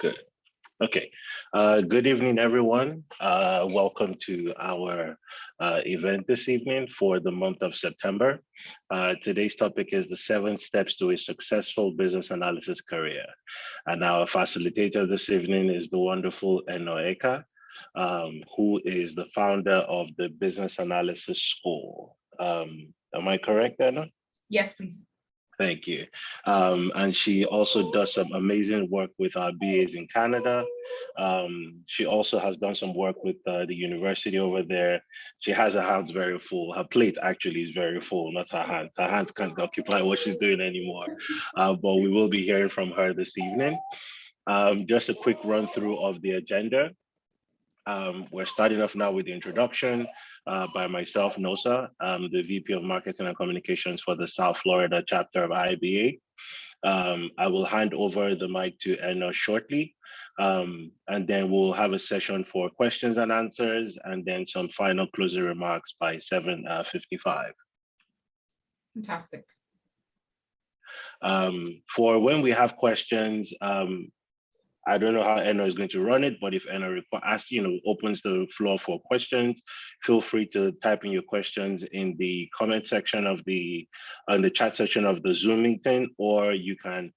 Good. Okay. Good evening, everyone. Welcome to our event this evening for the month of September. Today's topic is the 7 steps to a successful business analysis career. And our facilitator this evening is the wonderful Eno Eka, who is the founder of the Business Analysis School. Am I correct, Eno? Yes, please. Thank you. And she also does some amazing work with our BAs in Canada. She also has done some work with the university over there. She has her hands very full. Her plate actually is very full, not her hands. Her hands can't occupy what she's doing anymore. But we will be hearing from her this evening. Just a quick run through of the agenda. We're starting off now with the introduction by myself, Nosa. I'm the VP of Marketing and Communications for the South Florida chapter of Iiba Aac. I will hand over the mic to Eno shortly, and then we'll have a session for questions and answers, and then some final closing remarks by 7:55. Fantastic. For when we have questions, I don't know how Eno is going to run it, but if Eno opens the floor for questions, feel free to type in your questions in the comment section of the chat section of the Zoom meeting, or you can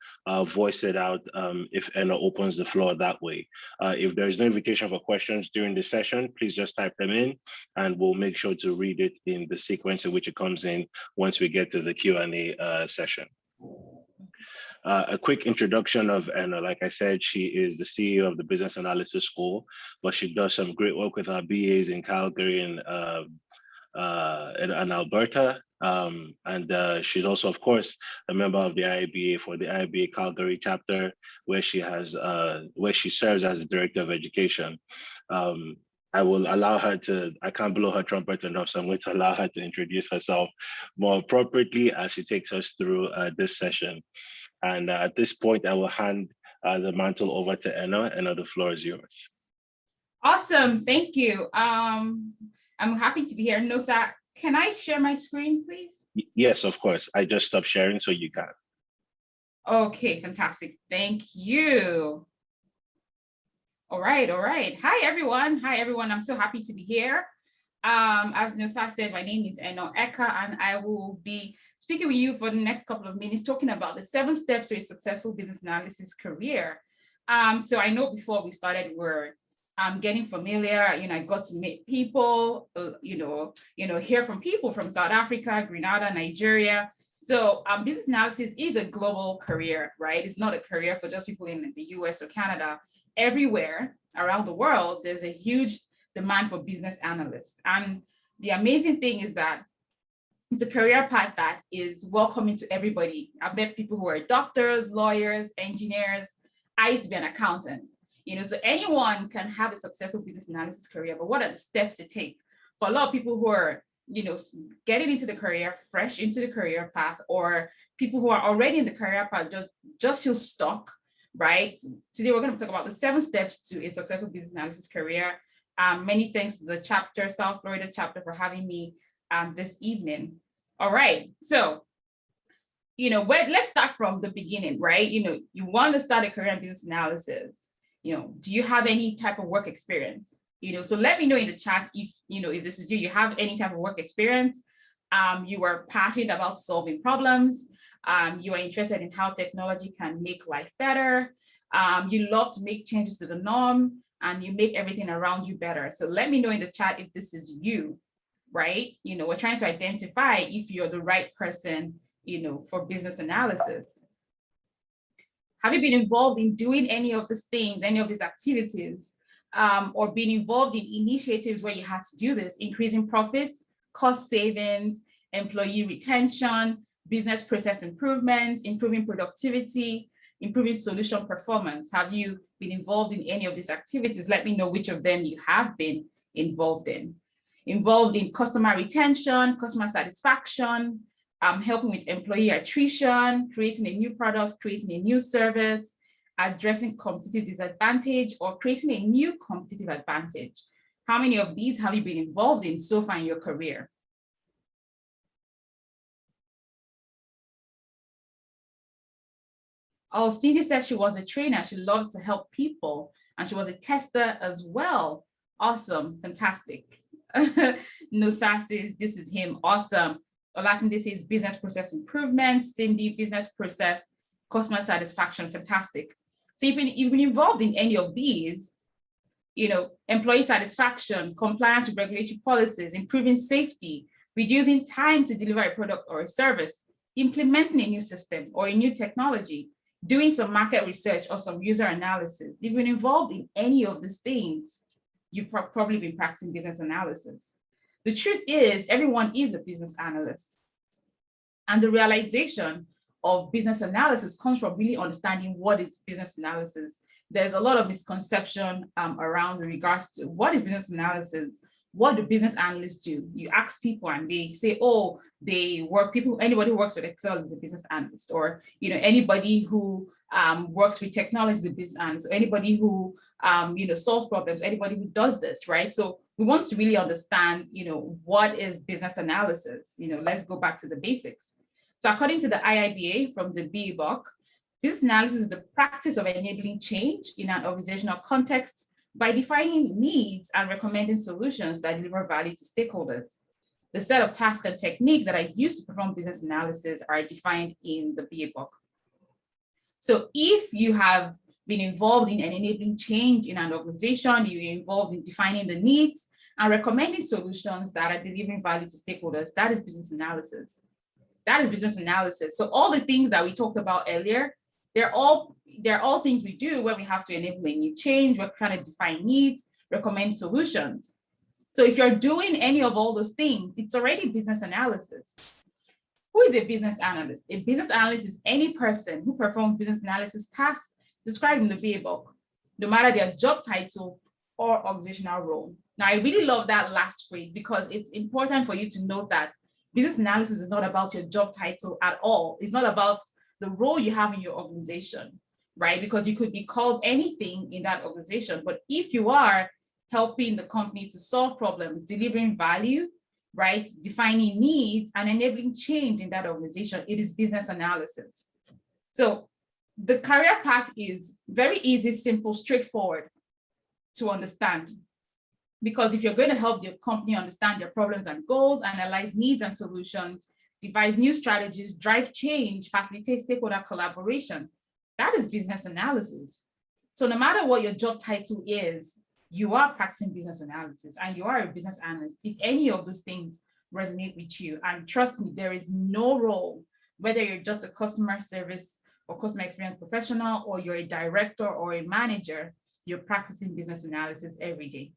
voice it out if Eno opens the floor that way. If there is no invitation for questions during the session, please just type them in, and we'll make sure to read it in the sequence in which it comes in once we get to the Q&A session. A quick introduction of Eno. Like I said, she is the CEO of the Business Analysis School, but she does some great work with our BAs in Calgary and Alberta. And she's also, of course, a member of the IIBA for the IIBA Calgary chapter, where she serves as the Director of Education. I will allow her to, I can't blow her trumpet enough, so I'm going to allow her to introduce herself more appropriately as she takes us through this session. And at this point, I will hand the mantle over to Eno. Eno, the floor is yours. Awesome, thank you. I'm happy to be here. Nosa, can I share my screen, please? Yes, of course. I just stopped sharing, so you can. Okay, fantastic. Thank you. All right. Hi, everyone. I'm so happy to be here. As Nosa said, my name is Eno Eka, and I will be speaking with you for the next couple of minutes, talking about the 7 steps to a successful business analysis career. So I know before we started, we're getting familiar. I got to meet people, hear from people from South Africa, Grenada, Nigeria. So business analysis is a global career, right? It's not a career for just people in the US or Canada. Everywhere around the world, there's a huge demand for business analysts. And the amazing thing is that it's a career path that is welcoming to everybody. I've met people who are doctors, lawyers, engineers. I used to be an accountant, so anyone can have a successful business analysis career, but what are the steps to take? For a lot of people who are, getting into the career, fresh into the career path, or people who are already in the career path just feel stuck, right? Today, we're going to talk about the 7 steps to a successful business analysis career. Many thanks to the chapter, South Florida chapter, for having me this evening. All right, so, let's start from the beginning, right? You want to start a career in business analysis. Do you have any type of work experience? So let me know in the chat if this is you have any type of work experience. You are passionate about solving problems. You are interested in how technology can make life better. You love to make changes to the norm, and you make everything around you better. So let me know in the chat if this is you, right? We're trying to identify if you're the right person, for business analysis. Have you been involved in doing any of these things, any of these activities, or been involved in initiatives where you had to do this, increasing profits, cost savings, employee retention, business process improvement, improving productivity, improving solution performance? Have you been involved in any of these activities? Let me know which of them you have been involved in. Involved in customer retention, customer satisfaction, helping with employee attrition, creating a new product, creating a new service, addressing competitive disadvantage, or creating a new competitive advantage. How many of these have you been involved in so far in your career? Oh, Cindy said she was a trainer. She loves to help people, and she was a tester as well. Awesome, fantastic. Nusa says this is him. Awesome. Olatunde says business process improvement. Cindy, business process, customer satisfaction. Fantastic. So you've been involved in any of these, employee satisfaction, compliance with regulatory policies, improving safety, reducing time to deliver a product or a service, implementing a new system or a new technology, doing some market research or some user analysis. If you've been involved in any of these things, you've probably been practicing business analysis. The truth is, everyone is a business analyst. And the realization of business analysis comes from really understanding what is business analysis. There's a lot of misconception around in regards to what is business analysis. What do business analysts do? You ask people and they say, oh, anybody who works with Excel is a business analyst, or anybody who works with technology is a business analyst, or anybody who solves problems, anybody who does this, right? So we want to really understand, what is business analysis? Let's go back to the basics. So according to the IIBA from the Iiba Aac, business analysis is the practice of enabling change in an organizational context by defining needs and recommending solutions that deliver value to stakeholders. The set of tasks and techniques that are used to perform business analysis are defined in the Iiba Aac. So if you have been involved in an enabling change in an organization, you're involved in defining the needs and recommending solutions that are delivering value to stakeholders, that is business analysis. That is business analysis. So all the things that we talked about earlier, they're all things we do when we have to enable a new change. We're trying to define needs, recommend solutions. So if you're doing any of all those things, it's already business analysis. Who is a business analyst? A business analyst is any person who performs business analysis tasks described in the Iiba Aac, no matter their job title or organizational role. Now, I really love that last phrase because it's important for you to note that business analysis is not about your job title at all. It's not about the role you have in your organization, right? Because you could be called anything in that organization. But if you are helping the company to solve problems, delivering value, right, defining needs and enabling change in that organization, it is business analysis. So the career path is very easy, simple, straightforward to understand. Because if you're going to help your company understand their problems and goals, analyze needs and solutions, devise new strategies, drive change, facilitate stakeholder collaboration, that is business analysis. So no matter what your job title is, you are practicing business analysis and you are a business analyst. If any of those things resonate with you, and trust me, there is no role, whether you're just a customer service or customer experience professional, or you're a director or a manager, you're practicing business analysis every day.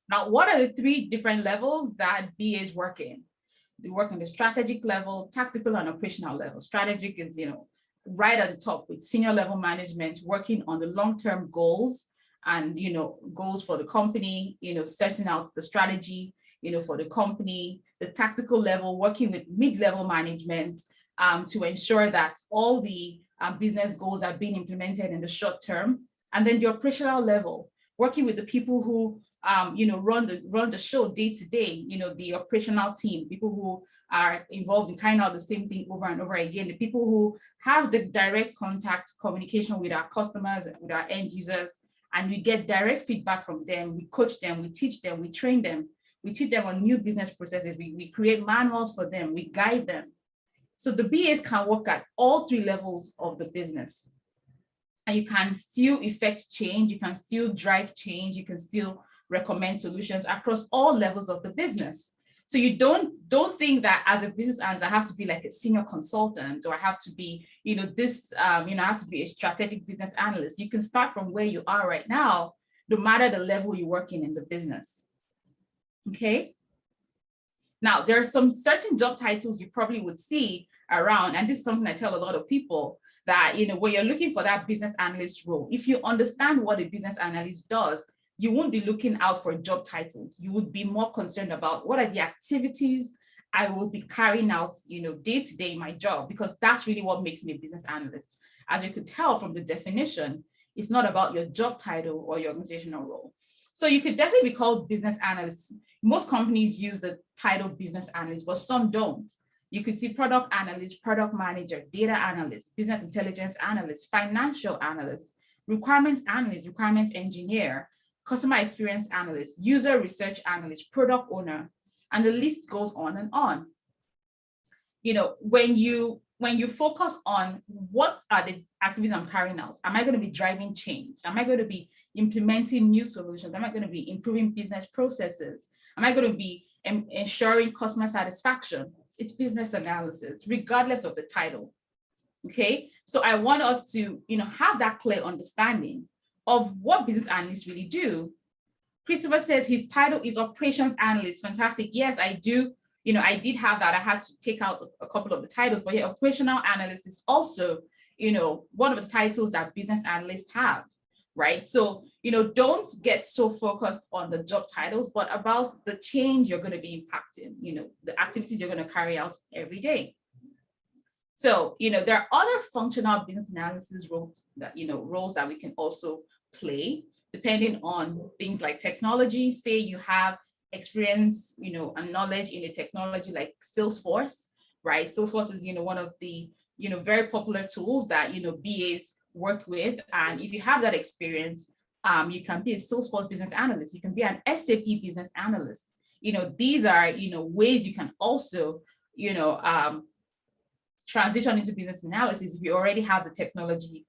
Now, what are the three different levels that BAs work in? They work on the strategic level, tactical, and operational level. Strategic is, right at the top with senior level management, working on the long-term goals and, goals for the company, setting out the strategy, for the company. The tactical level, working with mid-level management to ensure that all the business goals are being implemented in the short term. And then the operational level, working with the people who run the show day to day, the operational team, people who are involved in carrying out the same thing over and over again, the people who have the direct contact communication with our customers, with our end users, and we get direct feedback from them. We coach them, we teach them, we train them, we teach them on new business processes, we create manuals for them, we guide them. So the BAs can work at all three levels of the business. And you can still effect change, you can still drive change, you can still recommend solutions across all levels of the business. So you don't think that as a business analyst, I have to be like a senior consultant, or I have to be, I have to be a strategic business analyst. You can start from where you are right now, no matter the level you're working in the business. Okay. Now, there are some certain job titles you probably would see around, and this is something I tell a lot of people, that, when you're looking for that business analyst role, if you understand what a business analyst does, you won't be looking out for job titles. You would be more concerned about what are the activities I will be carrying out, day to day in my job, because that's really what makes me a business analyst. As you could tell from the definition, it's not about your job title or your organizational role. So you could definitely be called business analyst. Most companies use the title business analyst, but some don't. You could see product analyst, product manager, data analyst, business intelligence analyst, financial analyst, requirements analyst, requirements engineer, customer experience analyst, user research analyst, product owner, and the list goes on and on. You know, when you focus on what are the activities I'm carrying out, am I going to be driving change? Am I going to be implementing new solutions? Am I going to be improving business processes? Am I going to be ensuring customer satisfaction? It's business analysis, regardless of the title. Okay, so I want us to, you know, have that clear understanding of what business analysts really do. Christopher says his title is operations analyst. Fantastic. Yes, I do. You know, I did have that. I had to take out a couple of the titles, but yeah, operational analyst is also, you know, one of the titles that business analysts have, right? So, you know, don't get so focused on the job titles, but about the change you're going to be impacting, you know, the activities you're going to carry out every day. So, you know, there are other functional business analysis roles that, you know, roles that we can also play depending on things like technology. Say you have experience, you know, and knowledge in a technology like Salesforce, right? Salesforce is, you know, one of the, you know, very popular tools that, you know, BAs work with. And if you have that experience, you can be a Salesforce business analyst. You can be an SAP business analyst. You know, these are, you know, ways you can also, you know, transition into business analysis if you already have the technology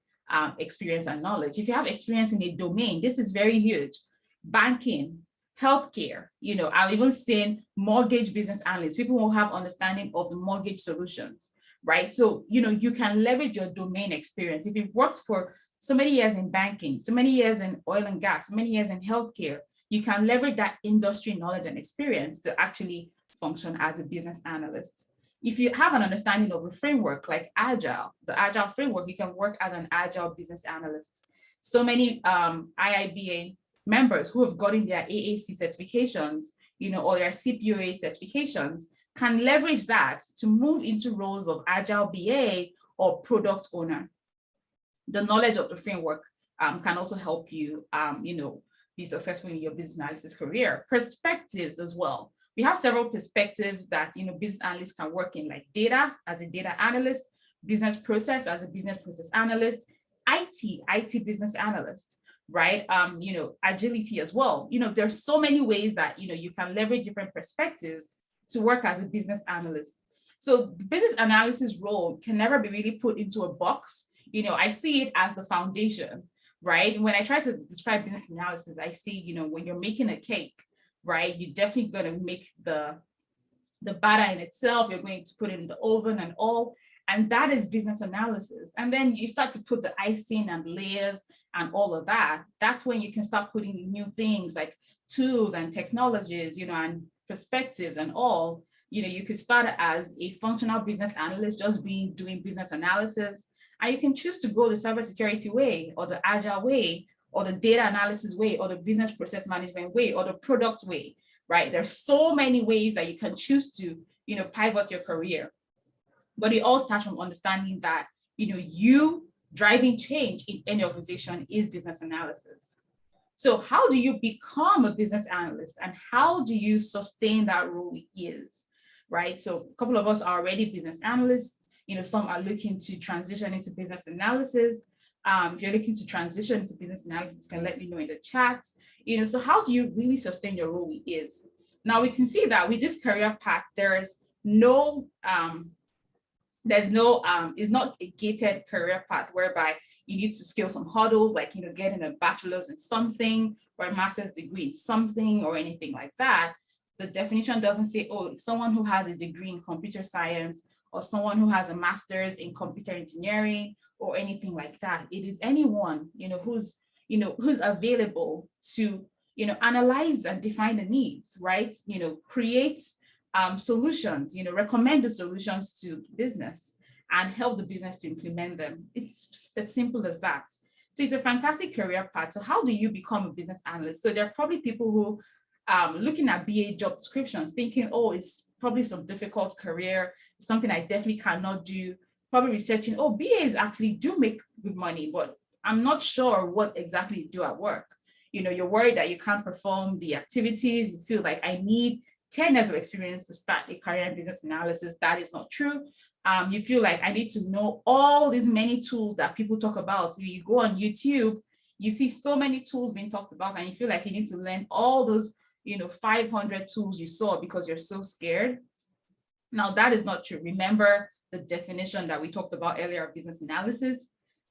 experience and knowledge. If you have experience in a domain, this is very huge. Banking, healthcare, you know, I've even seen mortgage business analysts, people who have understanding of the mortgage solutions, right? So, you know, you can leverage your domain experience. If you've worked for so many years in banking, so many years in oil and gas, so many years in healthcare, you can leverage that industry knowledge and experience to actually function as a business analyst. If you have an understanding of a framework like Agile, the Agile framework, you can work as an Agile business analyst. So many IIBA members who have gotten their AAC certifications, you know, or their CPOA certifications can leverage that to move into roles of Agile BA or product owner. The knowledge of the framework can also help you, you know, be successful in your business analysis career. Perspectives as well. We have several perspectives that, you know, business analysts can work in, like data as a data analyst, business process as a business process analyst, IT business analyst, right? You know, agility as well. You know, there's so many ways that, you know, you can leverage different perspectives to work as a business analyst. So the business analysis role can never be really put into a box. You know, I see it as the foundation, right? When I try to describe business analysis, I see, you know, when you're making a cake, right? You're definitely going to make the batter in itself. You're going to put it in the oven and all. And that is business analysis. And then you start to put the icing and layers and all of that. That's when you can start putting in new things like tools and technologies, you know, and perspectives and all. You know, you could start as a functional business analyst, just doing business analysis. And you can choose to go the cybersecurity way or the agile way, or the data analysis way, or the business process management way, or the product way, right? There's so many ways that you can choose to, you know, pivot your career. But it all starts from understanding that, you know, you driving change in any organization is business analysis. So how do you become a business analyst, and how do you sustain that role is, right? So a couple of us are already business analysts. You know, some are looking to transition into business analysis. If you're looking to transition into business analysis, you can let me know in the chat. You know, so how do you really sustain your role is? Now we can see that with this career path, it's not a gated career path whereby you need to scale some hurdles, like, you know, getting a bachelor's in something or a master's degree in something or anything like that. The definition doesn't say, oh, someone who has a degree in computer science or someone who has a master's in computer engineering or anything like that. It is anyone, you know, who's available to, you know, analyze and define the needs, right? You know, create solutions, you know, recommend the solutions to business and help the business to implement them. It's as simple as that. So it's a fantastic career path. So how do you become a business analyst? So there are probably people who looking at BA job descriptions thinking, oh, it's probably some difficult career, something I definitely cannot do. Probably researching, oh, BAs actually do make good money, but I'm not sure what exactly you do at work. You know, you're worried that you can't perform the activities. You feel like I need 10 years of experience to start a career in business analysis. That is not true. You feel like I need to know all these many tools that people talk about. So you go on YouTube, you see so many tools being talked about, and you feel like you need to learn all those, 500 tools you saw because you're so scared. Now, that is not true. Remember the definition that we talked about earlier of business analysis.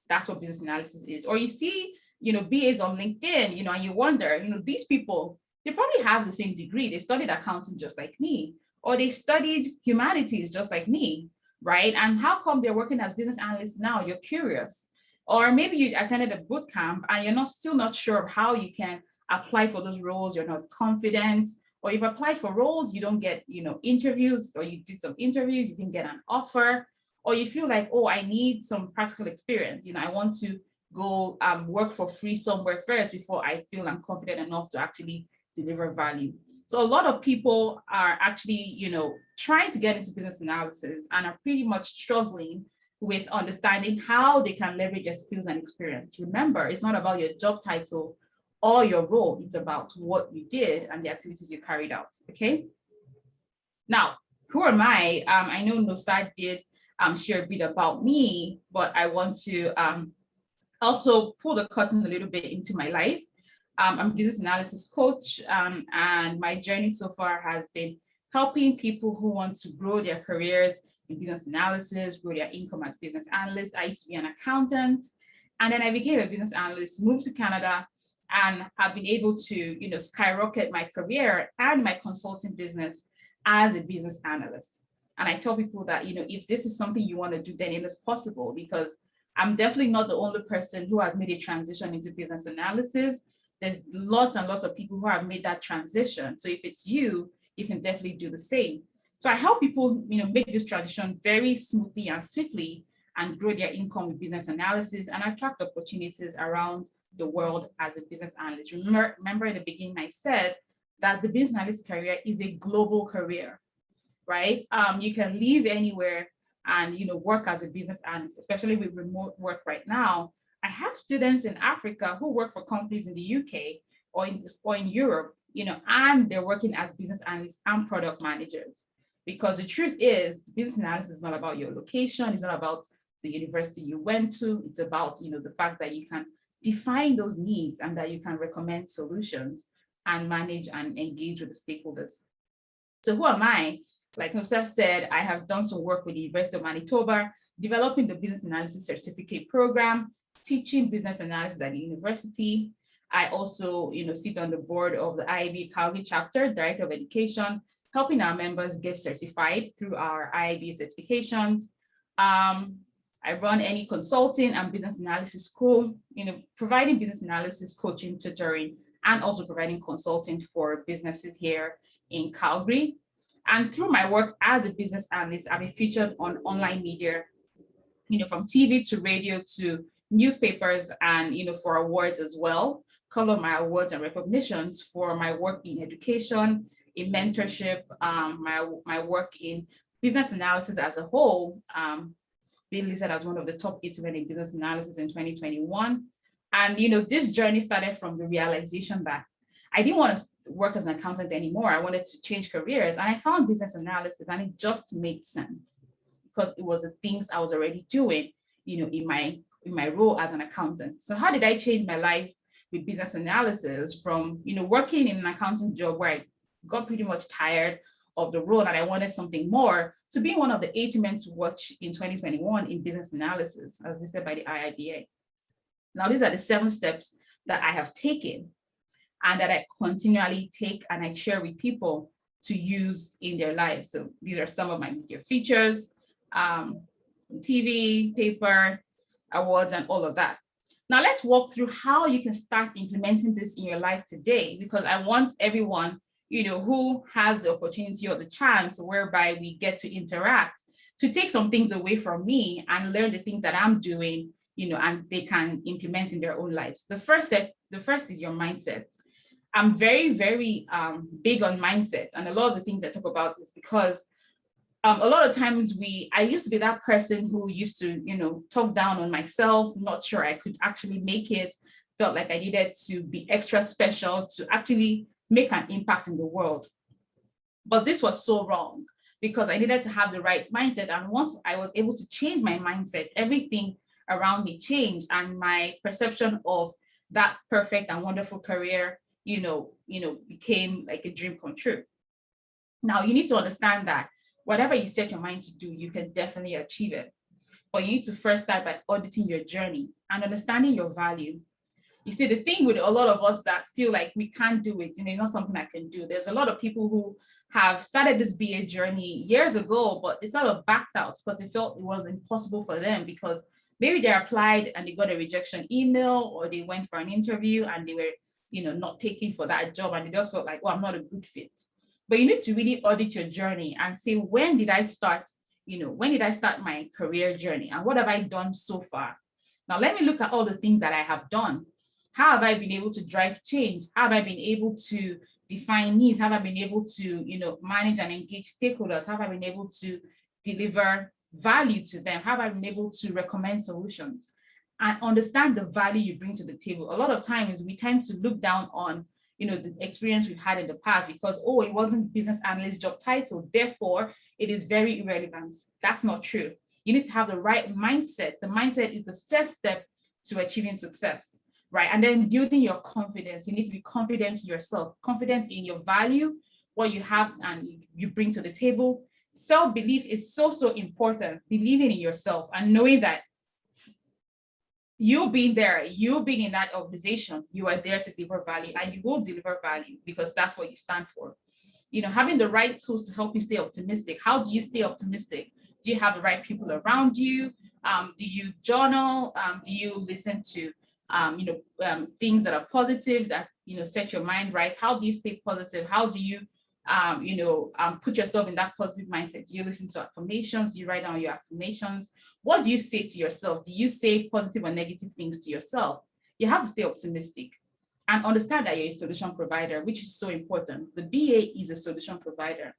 That's what business analysis is. Or you see, BAs on LinkedIn, and you wonder, these people, they probably have the same degree. They studied accounting just like me, or they studied humanities just like me, right? And how come they're working as business analysts now? You're curious. Or maybe you attended a boot camp and you're still not sure of how you can apply for those roles. You're not confident, or you've applied for roles, you don't get, interviews, or you did some interviews, you didn't get an offer, or you feel like, oh, I need some practical experience. I want to go work for free somewhere first before I feel I'm confident enough to actually deliver value. So a lot of people are actually, trying to get into business analysis and are pretty much struggling with understanding how they can leverage their skills and experience. Remember, it's not about your job title or your role, it's about what you did and the activities you carried out, okay? Now, who am I? I know Nosad did share a bit about me, but I want to also pull the curtain a little bit into my life. I'm a business analysis coach, and my journey so far has been helping people who want to grow their careers in business analysis, grow their income as business analysts. I used to be an accountant, and then I became a business analyst, moved to Canada, and have been able to, skyrocket my career and my consulting business as a business analyst. And I tell people that, if this is something you want to do, then it is possible, because I'm definitely not the only person who has made a transition into business analysis. There's lots and lots of people who have made that transition. So if it's you, you can definitely do the same. So I help people, make this transition very smoothly and swiftly and grow their income with business analysis and attract opportunities around the world as a business analyst. Remember in the beginning, I said that the business analyst career is a global career, right? You can live anywhere and work as a business analyst, especially with remote work right now. I have students in Africa who work for companies in the UK or in Europe, and they're working as business analysts and product managers. Because the truth is, business analysis is not about your location, it's not about the university you went to, it's about the fact that you can define those needs and that you can recommend solutions and manage and engage with the stakeholders. So who am I? Like Nupsa said, I have done some work with the University of Manitoba, developing the Business Analysis Certificate program, teaching business analysis at the university. I also, sit on the board of the Iiba Aac Chapter, Director of Education, helping our members get certified through our Iiba certifications. I run any consulting and business analysis school, providing business analysis coaching, tutoring, and also providing consulting for businesses here in Calgary. And through my work as a business analyst, I've been featured on online media, from TV to radio to newspapers and, for awards as well. Couple of my awards and recognitions for my work in education, in mentorship, my work in business analysis as a whole, being listed as one of the top 8 women in business analysis in 2021. And this journey started from the realization that I didn't want to work as an accountant anymore. I wanted to change careers, and I found business analysis, and it just made sense because it was the things I was already doing, in my role as an accountant. So how did I change my life with business analysis from, working in an accounting job where I got pretty much tired of the role and I wanted something more, to being one of the 80 men to watch in 2021 in business analysis, as listed by the IIBA. Now, these are the 7 steps that I have taken and that I continually take and I share with people to use in their lives. So these are some of my media features, TV, paper, awards, and all of that. Now let's walk through how you can start implementing this in your life today, because I want everyone, who has the opportunity or the chance whereby we get to interact, to take some things away from me and learn the things that I'm doing, and they can implement in their own lives. The first is your mindset. I'm very, very big on mindset. And a lot of the things I talk about is because a lot of times I used to be that person who used to, talk down on myself, not sure I could actually make it, felt like I needed to be extra special to actually make an impact in the world. But this was so wrong because I needed to have the right mindset. And once I was able to change my mindset, everything around me changed, and my perception of that perfect and wonderful career, became like a dream come true. Now, you need to understand that whatever you set your mind to do, you can definitely achieve it. But you need to first start by auditing your journey and understanding your value. You see, the thing with a lot of us that feel like we can't do it, it's not something I can do. There's a lot of people who have started this BA journey years ago, but they sort of backed out because they felt it was impossible for them, because maybe they applied and they got a rejection email, or they went for an interview and they were, not taken for that job, and they just felt like, oh, I'm not a good fit. But you need to really audit your journey and say, when did I start my career journey, and what have I done so far? Now, let me look at all the things that I have done. How have I been able to drive change? How have I been able to define needs? How have I been able to, manage and engage stakeholders? How have I been able to deliver value to them? How have I been able to recommend solutions? And understand the value you bring to the table. A lot of times we tend to look down on, the experience we've had in the past because, oh, it wasn't business analyst job title, therefore it is very irrelevant. That's not true. You need to have the right mindset. The mindset is the first step to achieving success, right? And then building your confidence. You need to be confident in yourself, confident in your value, what you have and you bring to the table. Self-belief is so, so important. Believing in yourself and knowing that you being there, you being in that organization, you are there to deliver value, and you will deliver value because that's what you stand for. Having the right tools to help you stay optimistic. How do you stay optimistic? Do you have the right people around you? Do you journal? Do you listen to things that are positive, that set your mind right? How do you stay positive? How do you put yourself in that positive mindset? Do you listen to affirmations? Do you write down your affirmations? What do you say to yourself? Do you say positive or negative things to yourself? You have to stay optimistic and understand that you're a solution provider, which is so important. The BA is a solution provider.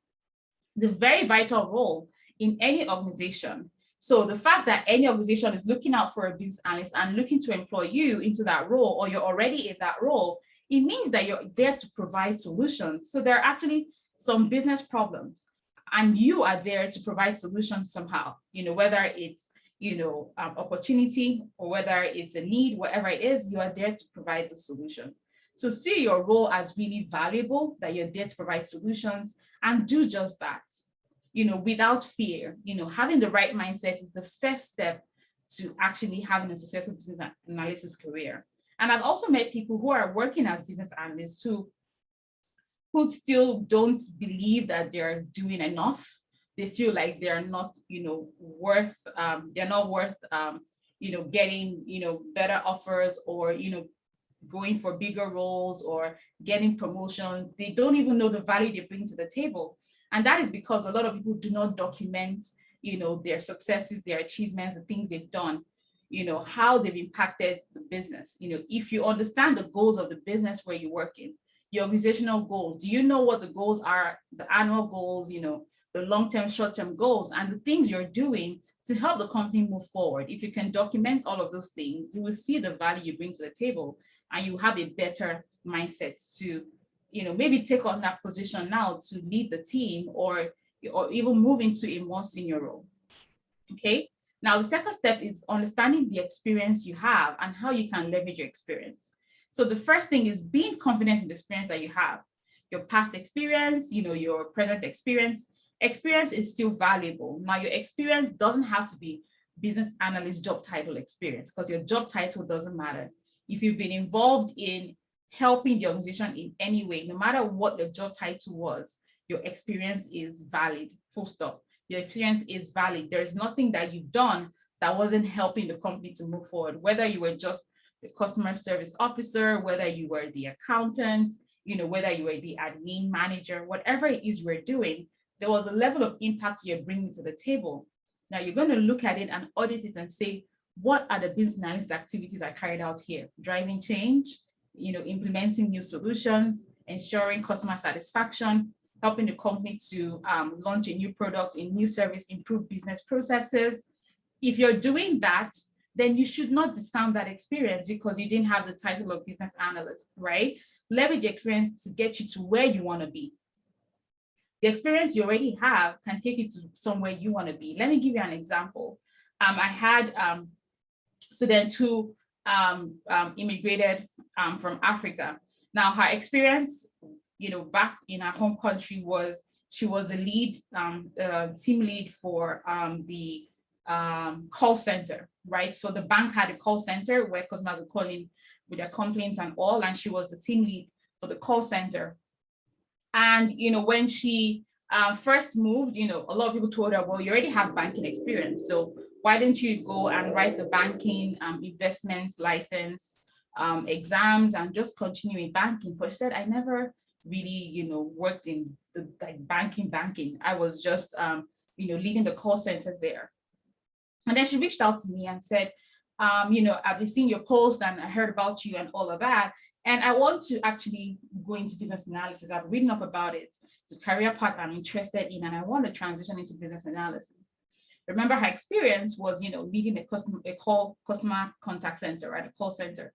It's a very vital role in any organization. So the fact that any organization is looking out for a business analyst and looking to employ you into that role, or you're already in that role, it means that you're there to provide solutions. So there are actually some business problems, and you are there to provide solutions somehow, whether it's, opportunity, or whether it's a need, whatever it is, you are there to provide the solution. So see your role as really valuable, that you're there to provide solutions, and do just that, without fear. Having the right mindset is the first step to actually having a successful business analysis career. And I've also met people who are working as business analysts who still don't believe that they're doing enough. They feel like they're not, worth, getting, better offers, or, going for bigger roles or getting promotions. They don't even know the value they bring to the table. And that is because a lot of people do not document, their successes, their achievements, the things they've done, how they've impacted the business. If you understand the goals of the business where you work in, your organizational goals, do you know what the goals are, the annual goals, the long-term, short-term goals, and the things you're doing to help the company move forward? If you can document all of those things, you will see the value you bring to the table, and you have a better mindset to, maybe take on that position now to lead the team, or even move into a more senior role. Okay. Now, the second step is understanding the experience you have and how you can leverage your experience. So the first thing is being confident in the experience that you have. Your past experience, your present experience. Experience is still valuable. Now, your experience doesn't have to be business analyst job title experience, because your job title doesn't matter. If you've been involved in helping the organization in any way, no matter what your job title was, your experience is valid, full stop. Your experience is valid. There is nothing that you've done that wasn't helping the company to move forward, whether you were just the customer service officer, whether you were the accountant, whether you were the admin manager, whatever it is we're doing, there was a level of impact you're bringing to the table. Now you're going to look at it and audit it and say, what are the business analyst activities I carried out here? Driving change, implementing new solutions, ensuring customer satisfaction, helping the company to launch a new product, a new service, improve business processes. If you're doing that, then you should not discount that experience because you didn't have the title of business analyst, right? Leverage your experience to get you to where you want to be. The experience you already have can take you to somewhere you want to be. Let me give you an example. I had students who immigrated from Africa. Now, her experience, back in her home country was she was a lead, team lead for the call center, right? So the bank had a call center where customers would call in with their complaints and all, and she was the team lead for the call center. And, when she first moved, a lot of people told her, well, you already have banking experience. So why don't you go and write the banking investment license exams and just continue in banking? But she said, I never really, worked in the banking. I was just, leading the call center there. And then she reached out to me and said, I've been seeing your post and I heard about you and all of that. And I want to actually go into business analysis. I've written up about it. It's a career path I'm interested in, and I want to transition into business analysis. Remember, her experience was, leading a customer contact center, right? A call center.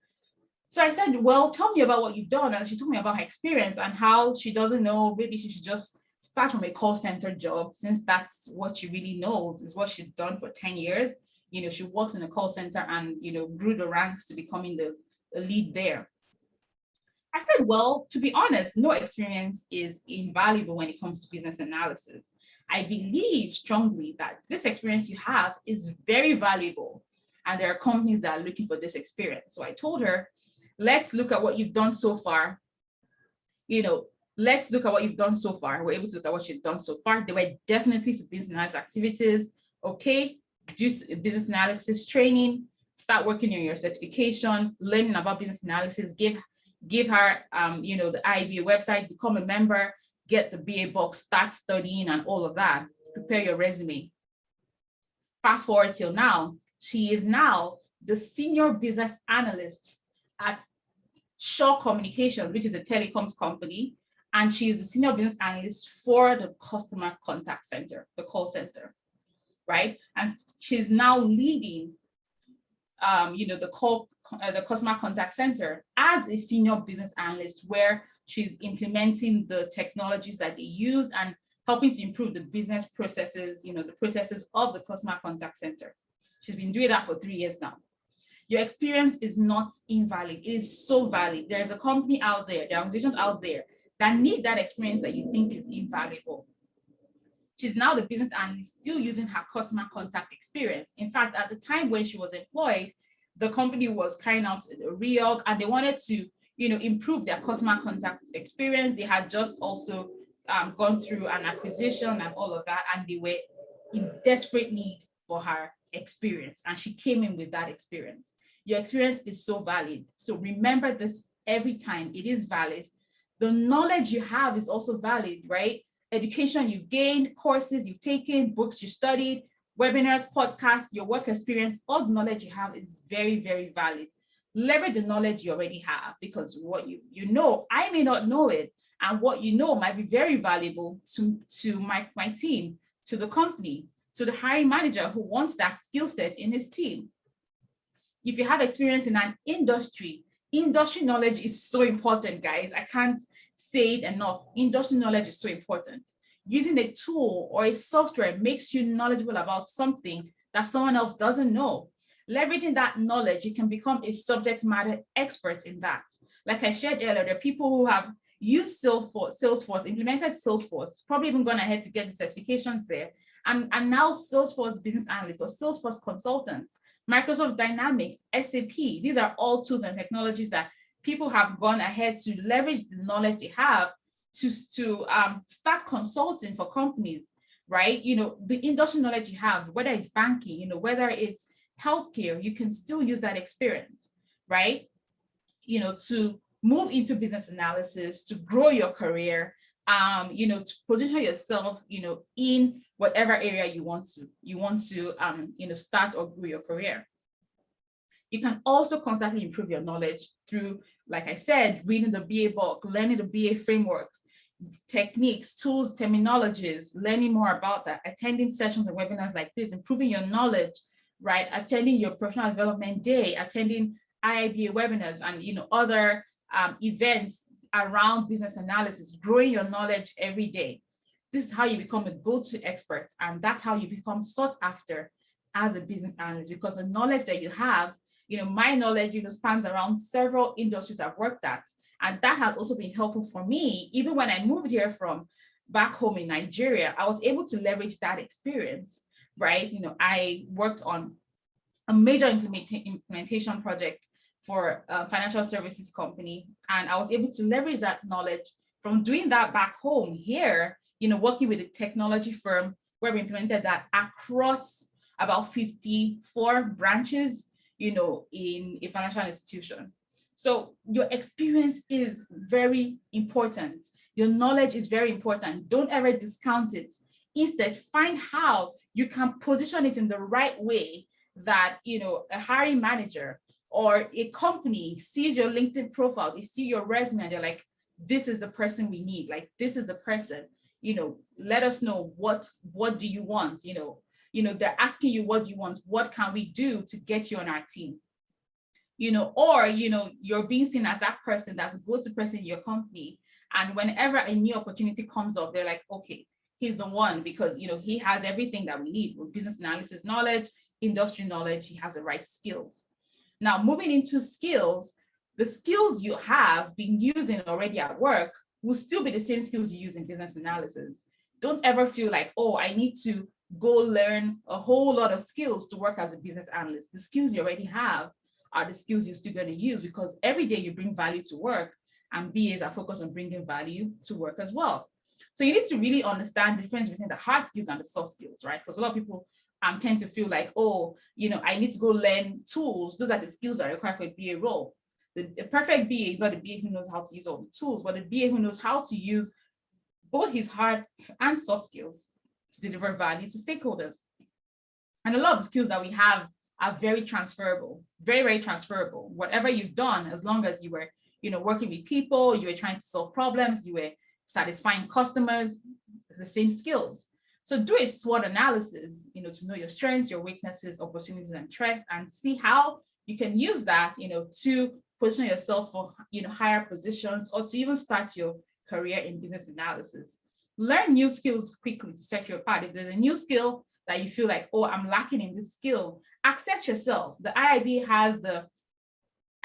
So I said, well, tell me about what you've done. And she told me about her experience and how she doesn't know, maybe she should just start from a call center job, since that's what she really knows, is what she's done for 10 years. She worked in a call center and, grew the ranks to becoming the lead there. I said, well, to be honest, no experience is invaluable when it comes to business analysis. I believe strongly that this experience you have is very valuable, and there are companies that are looking for this experience. So I told her, let's look at what you've done so far. Let's look at what you've done so far. We're able to look at what you've done so far. There were definitely some business analysis activities. Okay, do business analysis training, start working on your certification, learning about business analysis, give her, the Iiba website, become a member, get the BA box, start studying and all of that, prepare your resume. Fast forward till now, she is now the senior business analyst at Shaw Communications, which is a telecoms company. And she is the senior business analyst for the customer contact center, the call center, right? And she's now leading, the customer contact center as a senior business analyst, where she's implementing the technologies that they use and helping to improve the business processes, the processes of the customer contact center. She's been doing that for 3 years now. Your experience is not invalid. It is so valid. There's a company out there, there are organizations out there that need that experience that you think is invaluable. She's now the business analyst, still using her customer contact experience. In fact, at the time when she was employed, the company was carrying out a reorg and they wanted to, improve their customer contact experience. They had just also gone through an acquisition and all of that, and they were in desperate need for her experience. And she came in with that experience. Your experience is so valid. So remember this every time. It is valid. The knowledge you have is also valid, right? Education you've gained, courses you've taken, books you studied, webinars, podcasts, your work experience, all the knowledge you have is very, very valid. Leverage the knowledge you already have, because what you know, I may not know it, and what you know might be very valuable to my team, to the company, to the hiring manager who wants that skill set in his team. If you have experience in an industry knowledge is so important, guys. I can't say it enough. Industry knowledge is so important. Using a tool or a software makes you knowledgeable about something that someone else doesn't know. Leveraging that knowledge, you can become a subject matter expert in that. Like I shared earlier, there are people who have used Salesforce, implemented Salesforce, probably even gone ahead to get the certifications there, and now Salesforce business analysts or Salesforce consultants, Microsoft Dynamics, SAP. These are all tools and technologies that people have gone ahead to leverage the knowledge they have to start consulting for companies, right? The industry knowledge you have, whether it's banking, whether it's healthcare, you can still use that experience, right? To move into business analysis, to grow your career, to position yourself, in whatever area you want to start or grow your career. You can also constantly improve your knowledge through, like I said, reading the BA book, learning the BA frameworks, techniques, tools, terminologies, learning more about that, attending sessions and webinars like this, improving your knowledge, right? Attending your professional development day, attending Iiba webinars and other events around business analysis, growing your knowledge every day. this is how you become a go-to expert. And that's how you become sought after as a business analyst, because the knowledge that you have, my knowledge, spans around several industries I've worked at. And that has also been helpful for me. Even when I moved here from back home in Nigeria, I was able to leverage that experience, right? I worked on a major implementation project for a financial services company. And I was able to leverage that knowledge from doing that back home here, working with a technology firm where we implemented that across about 54 branches, in a financial institution. So your experience is very important. Your knowledge is very important. Don't ever discount it. Instead, find how you can position it in the right way that, a hiring manager or a company sees your LinkedIn profile, they see your resume, and they're like, this is the person we need. Like, this is the person, let us know what do you want? They're asking you, what do you want? What can we do to get you on our team? Or, you're being seen as that person, that's a go-to person in your company. And whenever a new opportunity comes up, they're like, okay, he's the one, because, he has everything that we need with business analysis knowledge, industry knowledge, he has the right skills. Now, moving into skills, the skills you have been using already at work will still be the same skills you use in business analysis. Don't ever feel like, oh, I need to go learn a whole lot of skills to work as a business analyst. The skills you already have are the skills you're still going to use, because every day you bring value to work, and BAs are focused on bringing value to work as well. So you need to really understand the difference between the hard skills and the soft skills, right? Because a lot of people tend to feel like, oh, I need to go learn tools. Those are the skills that are required for a BA role. The perfect BA is not a BA who knows how to use all the tools, but a BA who knows how to use both his hard and soft skills to deliver value to stakeholders. And a lot of the skills that we have are very transferable, very, very transferable. Whatever you've done, as long as you were, working with people, you were trying to solve problems, you were satisfying customers, the same skills. So do a SWOT analysis, to know your strengths, your weaknesses, opportunities, and threats, and see how you can use that, to position yourself for, higher positions, or to even start your career in business analysis. Learn new skills quickly to set you apart. If there's a new skill that you feel like, oh, I'm lacking in this skill, access yourself. The IIB has the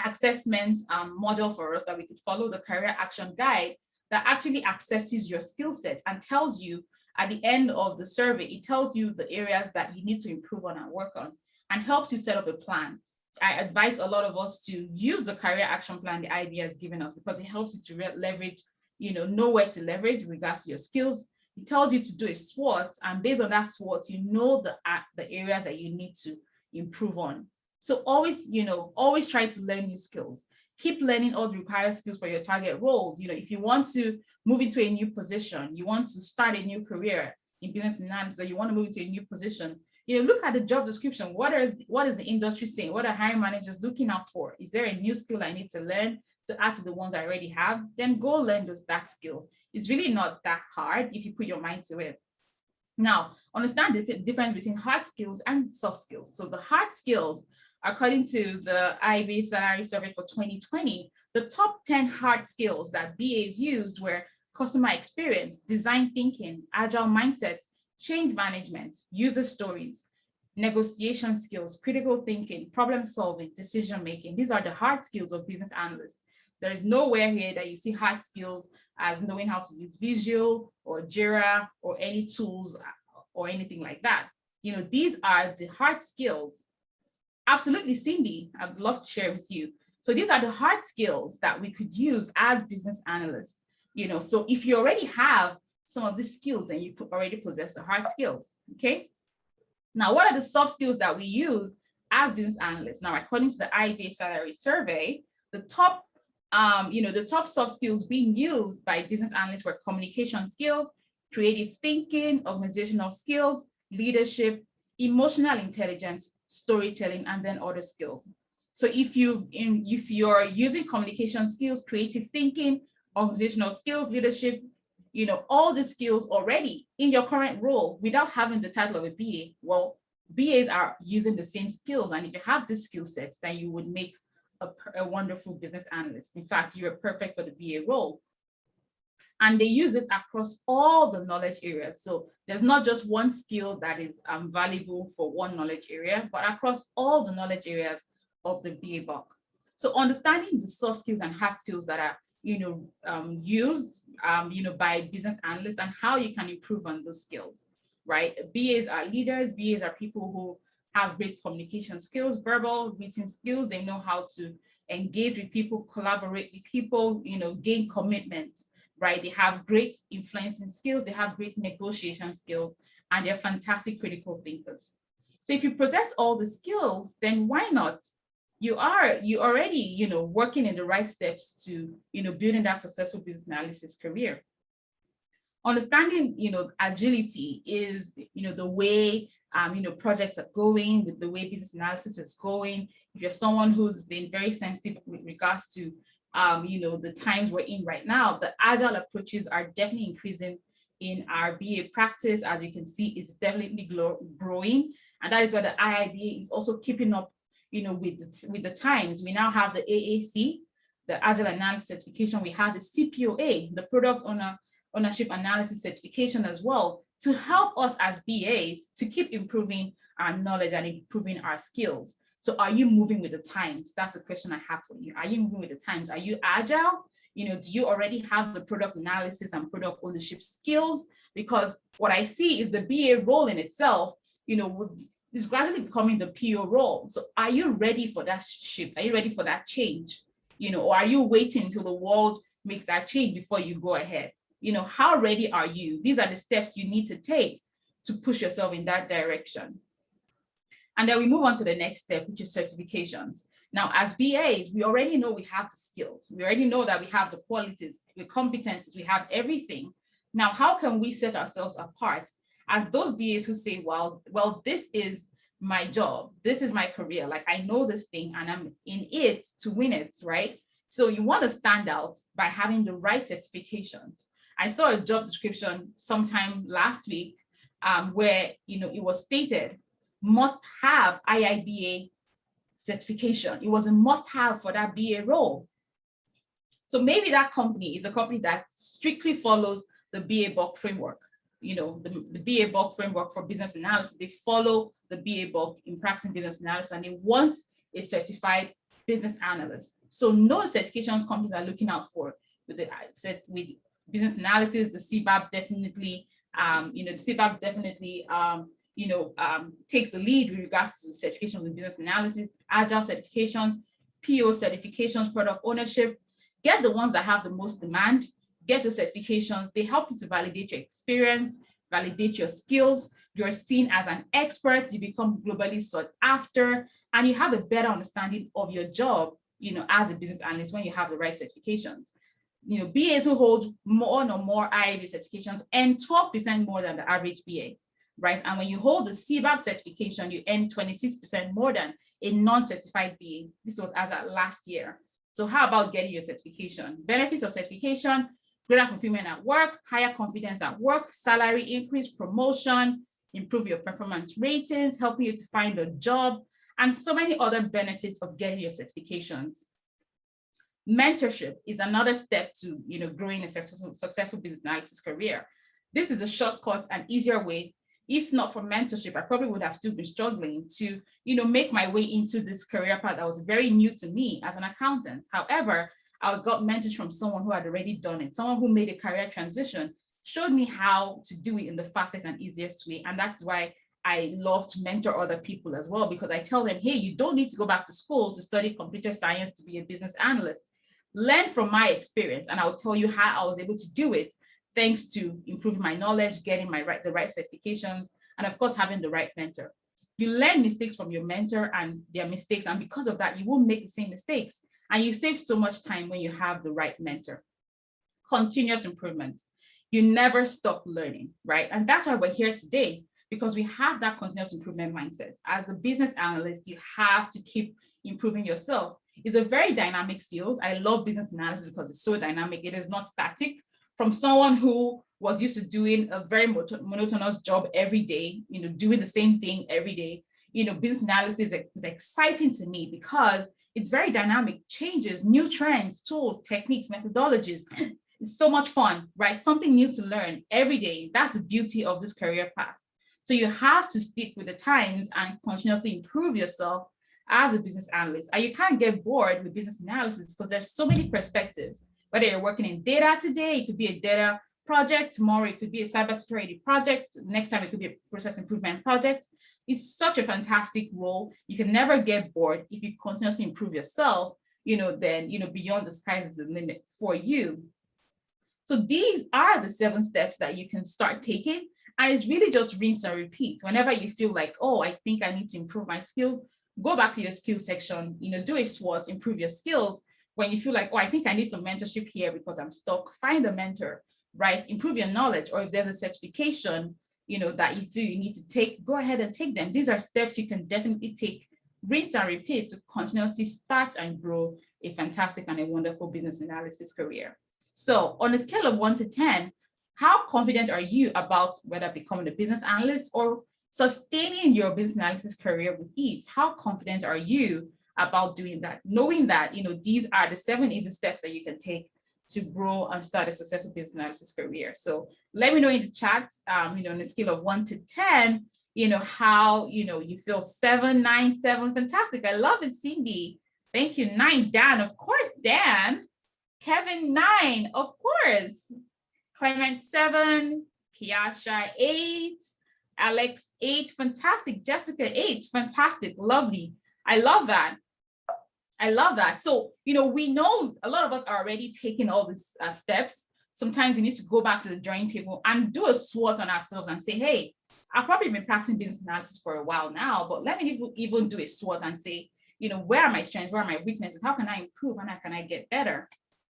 assessment model for us that we could follow, the career action guide, that actually accesses your skill sets and tells you at the end of the survey, it tells you the areas that you need to improve on and work on, and helps you set up a plan. I advise a lot of us to use the career action plan the IIB has given us, because it helps you to leverage, know where to leverage in regards to your skills. It tells you to do a SWOT, and based on that SWOT, the areas that you need to improve on. So always, always try to learn new skills. Keep learning all the required skills for your target roles. If you want to move into a new position, you want to start a new career in business analysis, or you want to move into a new position, look at the job description. What is the industry saying? What are hiring managers looking out for? Is there a new skill I need to learn to add to the ones I already have? Then go learn that skill. It's really not that hard if you put your mind to it. Now, understand the difference between hard skills and soft skills. So the hard skills, according to the Iiba Salary Survey for 2020, the top 10 hard skills that BAs used were customer experience, design thinking, agile mindsets, change management, user stories, negotiation skills, critical thinking, problem solving, decision making. These are the hard skills of business analysts. There is nowhere here that you see hard skills as knowing how to use Visual or Jira or any tools or anything like that. These are the hard skills. Absolutely, Cindy, I'd love to share with you. So these are the hard skills that we could use as business analysts. So if you already have some of these skills, then you already possess the hard skills, okay? Now, what are the soft skills that we use as business analysts? Now, according to the Iiba Salary Survey, the top soft skills being used by business analysts were communication skills, creative thinking, organizational skills, leadership, emotional intelligence, storytelling, and then other skills. So if you're using communication skills, creative thinking, organizational skills, leadership, all the skills already in your current role without having the title of a BA, well, BAs are using the same skills. And if you have these skill sets, then you would make a wonderful business analyst. In fact, you're perfect for the BA role. And they use this across all the knowledge areas. So there's not just one skill that is valuable for one knowledge area, but across all the knowledge areas of the BA book. So understanding the soft skills and hard skills that are used by business analysts and how you can improve on those skills, right? BAs are leaders. BAs are people who have great communication skills, verbal, written skills. They know how to engage with people, collaborate with people, gain commitment, right? They have great influencing skills. They have great negotiation skills, and they're fantastic critical thinkers. So if you possess all the skills, then why not? You already, working in the right steps to, building that successful business analysis career. Understanding, agility is, the way, projects are going, the way business analysis is going. If you're someone who's been very sensitive with regards to, the times we're in right now, the agile approaches are definitely increasing in our BA practice. As you can see, it's definitely growing. And that is why the IIBA is also keeping up, with the times. We now have the AAC, the Agile Analysis Certification. We have the CPOA, the Product Ownership Analysis Certification as well, to help us as BAs to keep improving our knowledge and improving our skills. So are you moving with the times? That's the question I have for you. Are you moving with the times? Are you agile? Do you already have the product analysis and product ownership skills? Because what I see is the BA role in itself, is gradually becoming the PO role. So are you ready for that shift? Are you ready for that change? Or are you waiting until the world makes that change before you go ahead? How ready are you? These are the steps you need to take to push yourself in that direction. And then we move on to the next step, which is certifications. Now, as BAs, we already know we have the skills. We already know that we have the qualities, the competencies, we have everything. Now, how can we set ourselves apart as those BAs who say, well, this is my job, this is my career, like I know this thing and I'm in it to win it, right? So you want to stand out by having the right certifications. I saw a job description sometime last week where it was stated must have IIBA certification. It was a must have for that BA role. So maybe that company is a company that strictly follows the BA book framework. The BA book framework for business analysis. They follow the BA book in practicing business analysis, and they want a certified business analyst. So know the certifications companies are looking out for with business analysis. The CBAP definitely, takes the lead with regards to certification in business analysis, agile certifications, PO certifications, product ownership. Get the ones that have the most demand. Get those certifications. They help you to validate your experience, validate your skills. You're seen as an expert. You become globally sought after, and you have a better understanding of your job, as a business analyst when you have the right certifications. BAs who hold one or more IIBA certifications earn 12% more than the average BA, right? And when you hold the CBAP certification, you earn 26% more than a non-certified BA. This was as at last year. So how about getting your certification? Benefits of certification: greater fulfillment at work, higher confidence at work, salary increase, promotion, improve your performance ratings, helping you to find a job, and so many other benefits of getting your certifications. Mentorship is another step to growing a successful business analysis career. This is a shortcut and easier way. If not for mentorship, I probably would have still been struggling to make my way into this career path that was very new to me as an accountant. However, I got mentored from someone who had already done it, someone who made a career transition, showed me how to do it in the fastest and easiest way. And that's why I love to mentor other people as well, because I tell them, hey, you don't need to go back to school to study computer science to be a business analyst. Learn from my experience, and I'll tell you how I was able to do it, thanks to improving my knowledge, getting the right certifications, and of course, having the right mentor. You learn mistakes from your mentor and their mistakes, and because of that, you won't make the same mistakes. And you save so much time when you have the right mentor. Continuous improvement. You never stop learning, right? And that's why we're here today, because we have that continuous improvement mindset. As a business analyst, you have to keep improving yourself. It's a very dynamic field. I love business analysis because it's so dynamic. It is not static. From someone who was used to doing a very monotonous job every day, doing the same thing every day, business analysis is exciting to me because it's very dynamic, changes, new trends, tools, techniques, methodologies. It's so much fun, right? Something new to learn every day. That's the beauty of this career path. So you have to stick with the times and continuously improve yourself as a business analyst. And you can't get bored with business analysis because there's so many perspectives. Whether you're working in data today, it could be a data project. Tomorrow, it could be a cybersecurity project. Next time, it could be a process improvement project. It's such a fantastic role. You can never get bored if you continuously improve yourself, then, beyond the sky's is the limit for you. So these are the 7 steps that you can start taking. And it's really just rinse and repeat. Whenever you feel like, oh, I think I need to improve my skills, go back to your skills section, do a SWOT, improve your skills. When you feel like, oh, I think I need some mentorship here because I'm stuck, find a mentor, right? Improve your knowledge. Or if there's a certification, that you feel you need to take, go ahead and take them. These are steps you can definitely take, rinse and repeat to continuously start and grow a fantastic and a wonderful business analysis career. So on a scale of 1 to 10, how confident are you about whether becoming a business analyst or sustaining your business analysis career with ease? How confident are you about doing that? Knowing that, these are the 7 easy steps that you can take to grow and start a successful business analysis career. So let me know in the chat, on a scale of 1 to 10, how, you feel. 7, 9, 7, fantastic. I love it, Cindy. Thank you. 9, Dan, of course, Dan. Kevin, 9, of course. Clement, 7. Kiasha, 8. Alex, 8. Fantastic. Jessica, 8. Fantastic. Lovely. I love that. I love that. So, we know a lot of us are already taking all these steps. Sometimes we need to go back to the drawing table and do a SWOT on ourselves and say, hey, I've probably been practicing business analysis for a while now, but let me even do a SWOT and say, where are my strengths? Where are my weaknesses? How can I improve? And how can I get better?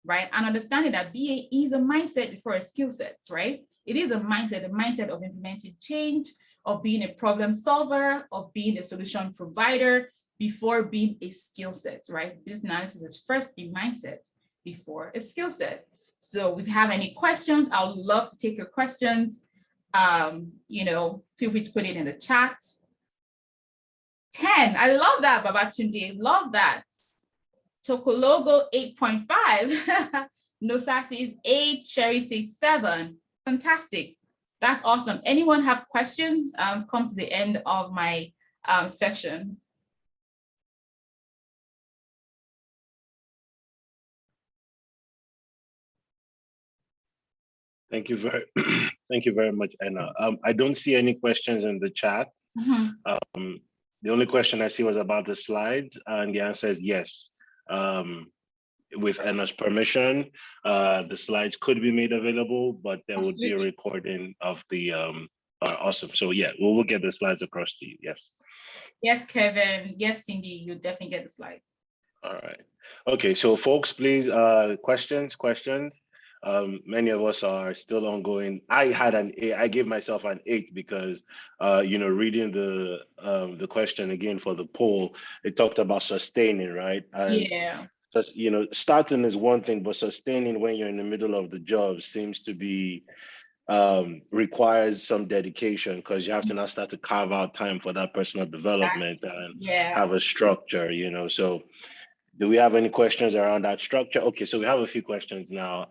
Right? And understanding that BA is a mindset before a skill set, right? It is a mindset of implementing change, of being a problem solver, of being a solution provider before being a skill set, right? Business analysis is first a mindset before a skill set. So if you have any questions, I would love to take your questions. Feel free to put it in the chat. 10, I love that, Babatunde, love that. Tokologo 8.5. Nosa says 8, Sherry says 7. Fantastic. That's awesome. Anyone have questions? Come to the end of my section. Thank you very much, Anna. I don't see any questions in the chat. Mm-hmm. The only question I see was about the slides, and the answer is yes. With Anna's permission, the slides could be made available, but there would be a recording of the awesome. So yeah, we will get the slides across to you. Yes. Yes, Kevin. Yes, Cindy, you'll definitely get the slides. All right. Okay, so folks, please, questions. Many of us are still ongoing. I had an 8. I gave myself an 8 because, reading the question again for the poll, it talked about sustaining, right? And yeah. Just, starting is one thing, but sustaining when you're in the middle of the job seems to be requires some dedication, because you have to now start to carve out time for that personal development and have a structure, So do we have any questions around that structure? Okay, so we have a few questions now.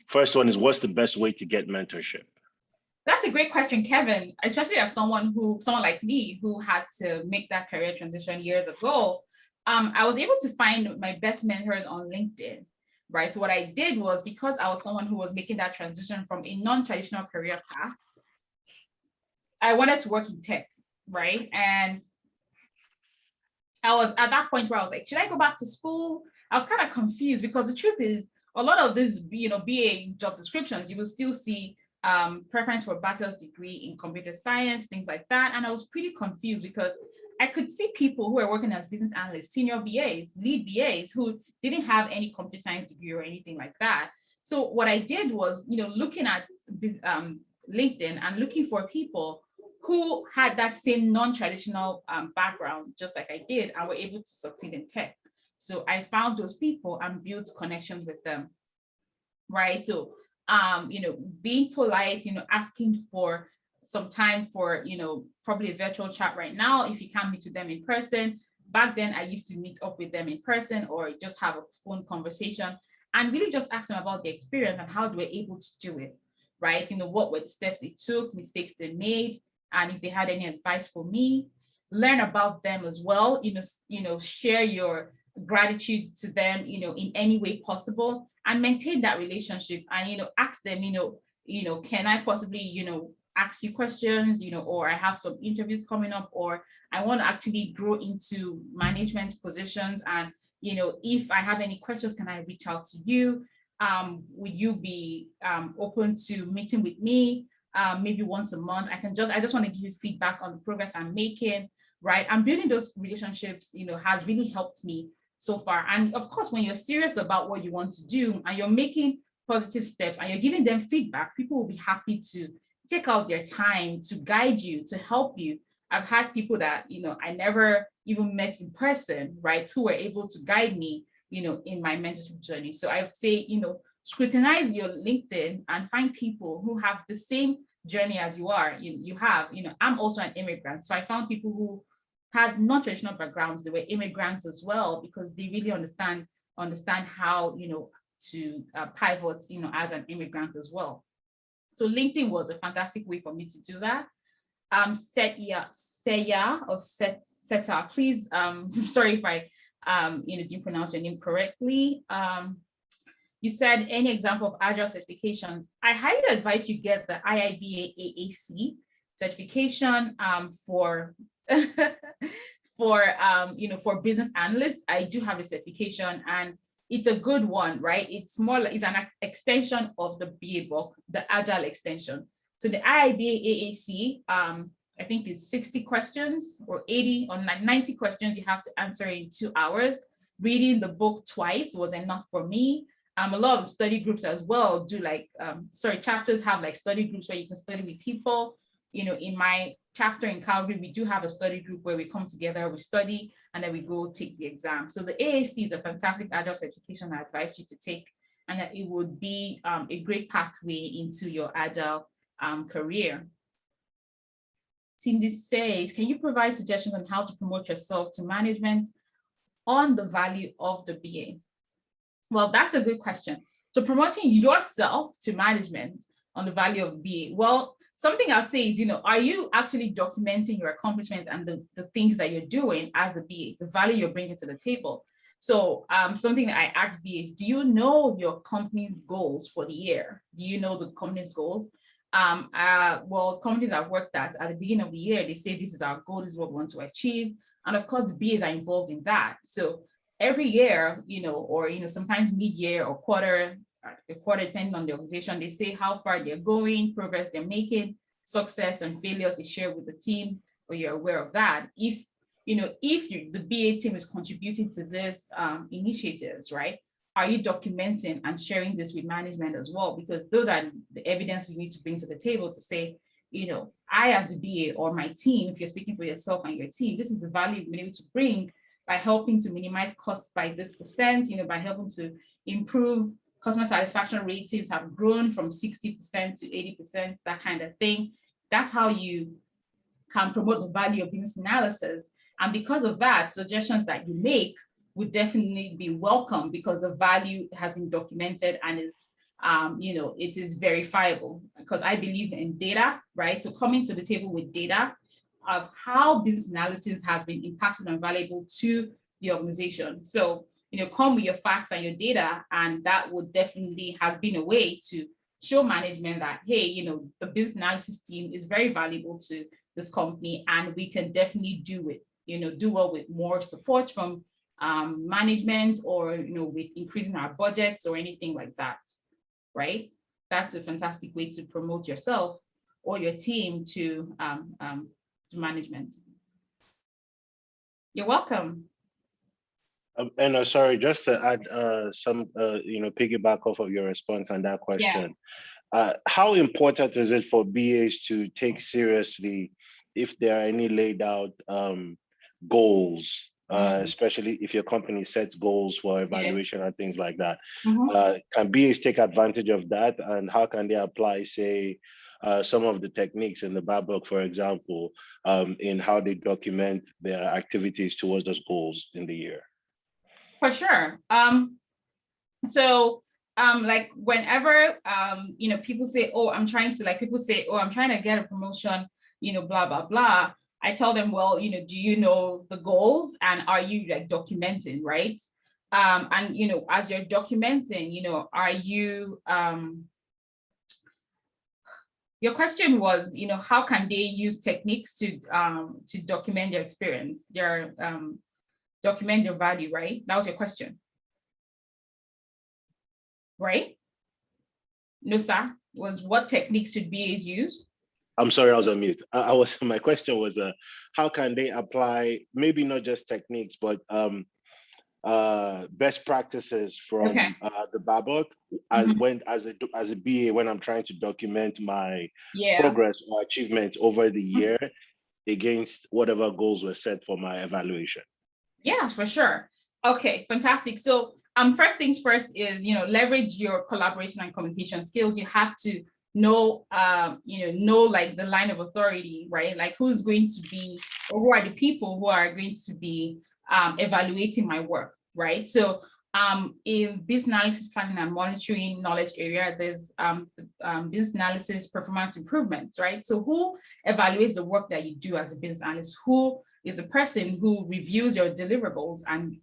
First one is, what's the best way to get mentorship? That's a great question, Kevin, especially as someone like me who had to make that career transition years ago. I was able to find my best mentors on LinkedIn, right? So what I did was, because I was someone who was making that transition from a non-traditional career path, I wanted to work in tech, right? And I was at that point where I was like, should I go back to school? I was kind of confused, because the truth is, a lot of this, BA job descriptions, you will still see preference for a bachelor's degree in computer science, things like that. And I was pretty confused, because I could see people who were working as business analysts, senior BAs, lead BAs, who didn't have any computer science degree or anything like that. So what I did was, looking at LinkedIn and looking for people who had that same non-traditional background, just like I did, and were able to succeed in tech. So I found those people and built connections with them, right? So, being polite, asking for some time for, probably a virtual chat right now, if you can't meet with them in person. Back then, I used to meet up with them in person or just have a phone conversation. and really just ask them about their experience and how they were able to do it, right? What were the steps they took, mistakes they made, and if they had any advice for me. Learn about them as well, share your gratitude to them, in any way possible, and maintain that relationship. And, ask them, can I possibly, ask you questions, or I have some interviews coming up, or I want to actually grow into management positions. And, if I have any questions, can I reach out to you? Would you be open to meeting with me maybe once a month? I just want to give you feedback on the progress I'm making, right? And building those relationships, has really helped me so far. And of course, when you're serious about what you want to do and you're making positive steps and you're giving them feedback, people will be happy to take out their time to guide you, to help you. I've had people that, I never even met in person, right, who were able to guide me, in my mentorship journey. So I would say, scrutinize your LinkedIn and find people who have the same journey as you are. I'm also an immigrant. So I found people who had non-traditional backgrounds. They were immigrants as well, because they really understand how, to pivot, as an immigrant as well. So LinkedIn was a fantastic way for me to do that. Seta, please, sorry if I, didn't pronounce your name correctly. You said any example of Agile certifications. I highly advise you get the Iiba Aac certification for for business analysts. I do have a certification, and it's a good one, right? It's an extension of the BA book, the Agile extension. So the Iiba Aac, I think it's 60 questions or 80 or 90 questions you have to answer in 2 hours. Reading the book twice was enough for me. A lot of study groups as well do chapters have like study groups where you can study with people. In my chapter in Calgary, we do have a study group where we come together, we study, and then we go take the exam. So the AAC is a fantastic Agile certification I advise you to take, and that it would be a great pathway into your Agile career. Cindy says, can you provide suggestions on how to promote yourself to management on the value of the BA? Well, that's a good question. So promoting yourself to management on the value of BA. Well, something I'd say is, are you actually documenting your accomplishments and the things that you're doing as a BA, the value you're bringing to the table? So something that I ask BAs, do you know your company's goals for the year? Do you know the company's goals? Well, companies I've worked at the beginning of the year, they say this is our goal, this is what we want to achieve. And of course, the BAs are involved in that. So every year, or sometimes mid-year or quarter, depending on the organization, they say how far they're going, progress they're making, success and failures they share with the team, or you're aware of that. If the BA team is contributing to this initiatives, right? Are you documenting and sharing this with management as well? Because those are the evidence you need to bring to the table to say, I as the BA or my team, if you're speaking for yourself and your team, this is the value we're able to bring by helping to minimize costs by this percent, by helping to improve customer satisfaction ratings have grown from 60% to 80%, that kind of thing. That's how you can promote the value of business analysis. And because of that, suggestions that you make would definitely be welcome because the value has been documented and is, it is verifiable, because I believe in data, right? So coming to the table with data of how business analysis has been impactful and valuable to the organization. So, come with your facts and your data, and that would definitely has been a way to show management that, hey, the business analysis team is very valuable to this company, and we can definitely do it, do well with more support from management, or, with increasing our budgets or anything like that, right? That's a fantastic way to promote yourself or your team to management. You're welcome. And sorry, just to add some, piggyback off of your response on that question. Yeah. How important is it for BAs to take seriously if there are any laid out goals, especially if your company sets goals for evaluation and things like that? Can BAs take advantage of that, and how can they apply, say, some of the techniques in the BAP book, for example, in how they document their activities towards those goals in the year? For sure. So like whenever people say, oh, I'm trying to, like, people say, oh, I'm trying to get a promotion, blah blah blah, I tell them, well, do you know the goals, and are you like documenting, right? And as you're documenting, are you your question was, how can they use techniques to document their experience, their document their value, right? That was your question, right? No, sir. Was what techniques should BAs use? I'm sorry, I was on mute. My question was, how can they apply, maybe not just techniques, but best practices Okay. from the BABOK as a BA, when I'm trying to document my Yeah. progress or achievement over the year against whatever goals were set for my evaluation. Yeah, for sure. Okay, fantastic. So first things first is, leverage your collaboration and communication skills. You have to know, know like the line of authority, right? Like who's going to be, or who are the people who are going to be evaluating my work, right? So in business analysis, planning and monitoring knowledge area, there's business analysis performance improvements, right? So who evaluates the work that you do as a business analyst? Who is a person who reviews your deliverables and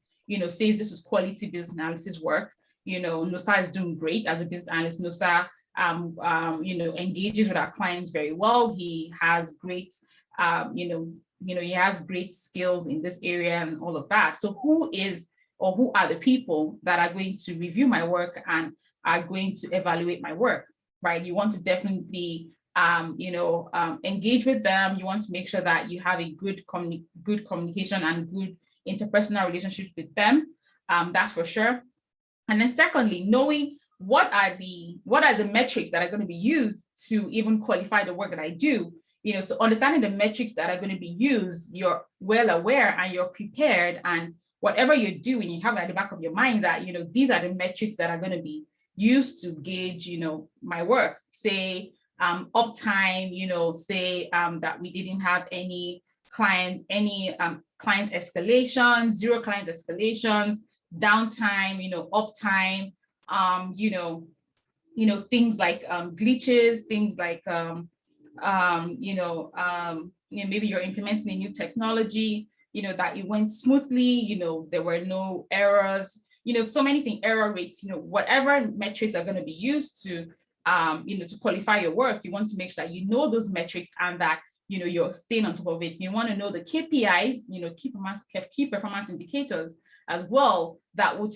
says this is quality business analysis work? Nosa is doing great as a business analyst. Nosa engages with our clients very well. He has great he has great skills in this area and all of that. So who are the people that are going to review my work and are going to evaluate my work, right? You want to definitely engage with them. You want to make sure that you have a good communication and good interpersonal relationship with them. That's for sure. And then secondly, knowing what are the metrics that are going to be used to even qualify the work that I do. So understanding the metrics that are going to be used, you're well aware and you're prepared, and whatever you're doing, you have at the back of your mind that these are the metrics that are going to be used to gauge my work. Say uptime, say that we didn't have any client escalations, zero client escalations, downtime, uptime, things like glitches, things like maybe you're implementing a new technology, that it went smoothly, there were no errors, so many things, error rates, whatever metrics are going to be used to to qualify your work. You want to make sure that those metrics and that you're staying on top of it. You want to know the KPIs, key performance indicators as well, that would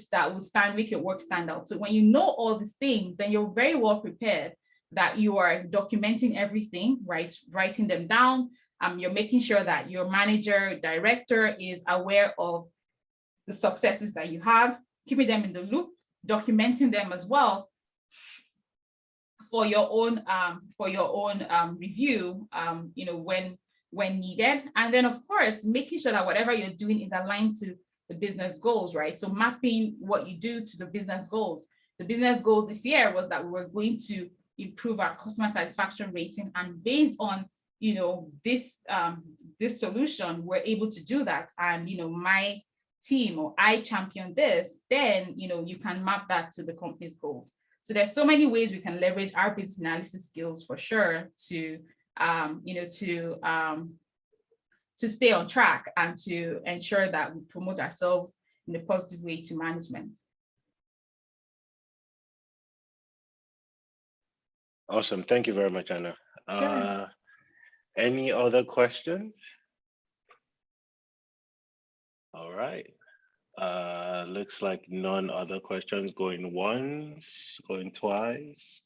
make your work stand out. So when you know all these things, then you're very well prepared, that you are documenting everything, right? Writing them down. You're making sure that your manager, director is aware of the successes that you have, keeping them in the loop, documenting them as well for your own review, when needed. And then of course, making sure that whatever you're doing is aligned to the business goals, right? So mapping what you do to the business goals. The business goal this year was that we were going to improve our customer satisfaction rating, and based on this solution, we're able to do that. And my team, or I champion this, then you can map that to the company's goals. So there's so many ways we can leverage our business analysis skills for sure to to stay on track and to ensure that we promote ourselves in a positive way to management. Awesome. Thank you very much, Anna. Sure. Any other questions? All right. Looks like none other questions. Going once, going twice,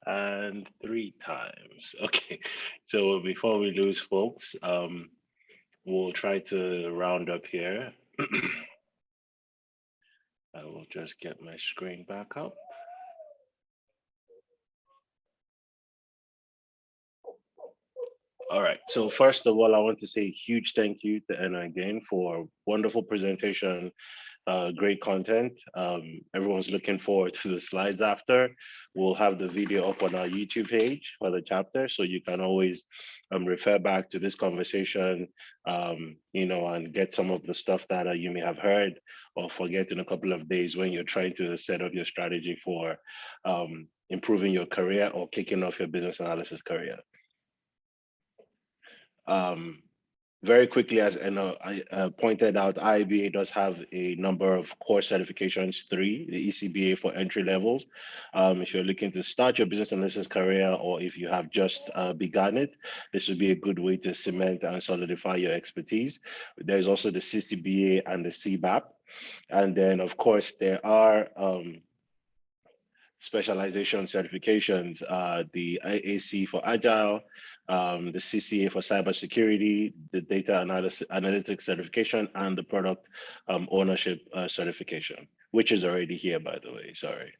and 3 times. Okay. So before we lose folks, we'll try to round up here. I will just get my screen back up. All right. So first of all, I want to say a huge thank you to Eno again for a wonderful presentation great content. Everyone's looking forward to the slides after. We'll have the video up on our YouTube page for the chapter, so you can always refer back to this conversation, and get some of the stuff that you may have heard or forget in a couple of days when you're trying to set up your strategy for improving your career or kicking off your business analysis career. Very quickly, as Eno pointed out, IIBA does have a number of core certifications, 3, the ECBA for entry levels. If you're looking to start your business analysis career, or if you have just begun it, this would be a good way to cement and solidify your expertise. There's also the CCBA and the CBAP. And then, of course, there are specialization certifications, the IAC for Agile, the CCA for cybersecurity, the data analytics certification, and the product ownership certification, which is already here, by the way, sorry.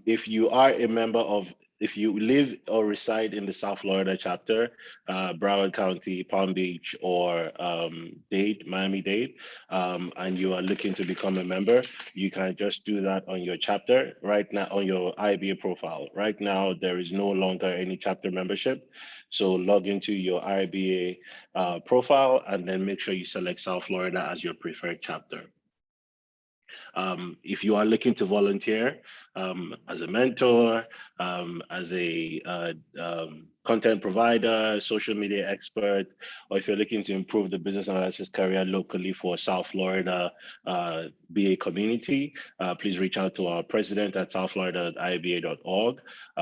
If you are a member of, if you live or reside in the South Florida chapter, Broward County, Palm Beach, or Dade, Miami-Dade, and you are looking to become a member, you can just do that on your chapter right now, on your IIBA profile. Right now, there is no longer any chapter membership. So log into your IIBA profile and then make sure you select South Florida as your preferred chapter. If you are looking to volunteer as a mentor, as a content provider, social media expert, or if you're looking to improve the business analysis career locally for South Florida BA community, please reach out to our president at southflorida.iiba.org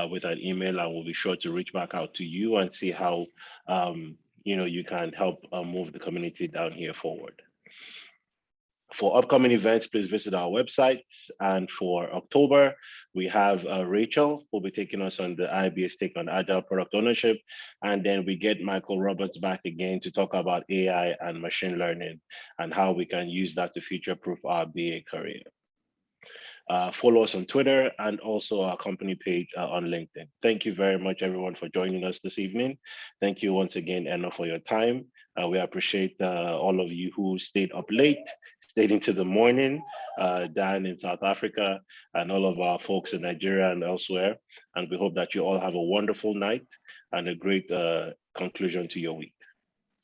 with an email, and we'll be sure to reach back out to you and see how you can help move the community down here forward. For upcoming events, please visit our website. And for October, we have Rachel, who will be taking us on the IBS take on Agile product ownership. And then we get Michael Roberts back again to talk about AI and machine learning and how we can use that to future-proof our BA career. Follow us on Twitter and also our company page on LinkedIn. Thank you very much, everyone, for joining us this evening. Thank you once again, Eno, for your time. We appreciate all of you who stayed up late, stayed into the morning, Dan in South Africa, and all of our folks in Nigeria and elsewhere. And we hope that you all have a wonderful night and a great conclusion to your week.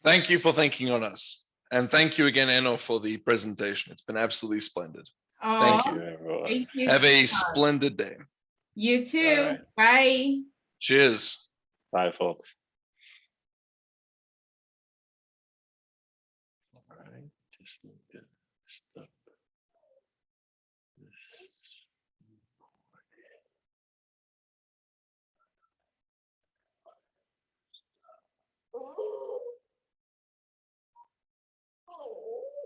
Thank you for thinking on us. And thank you again, Eno, for the presentation. It's been absolutely splendid. Thank you, everyone. Thank you. Have a splendid day. You too. Right. Bye. Cheers. Bye, folks.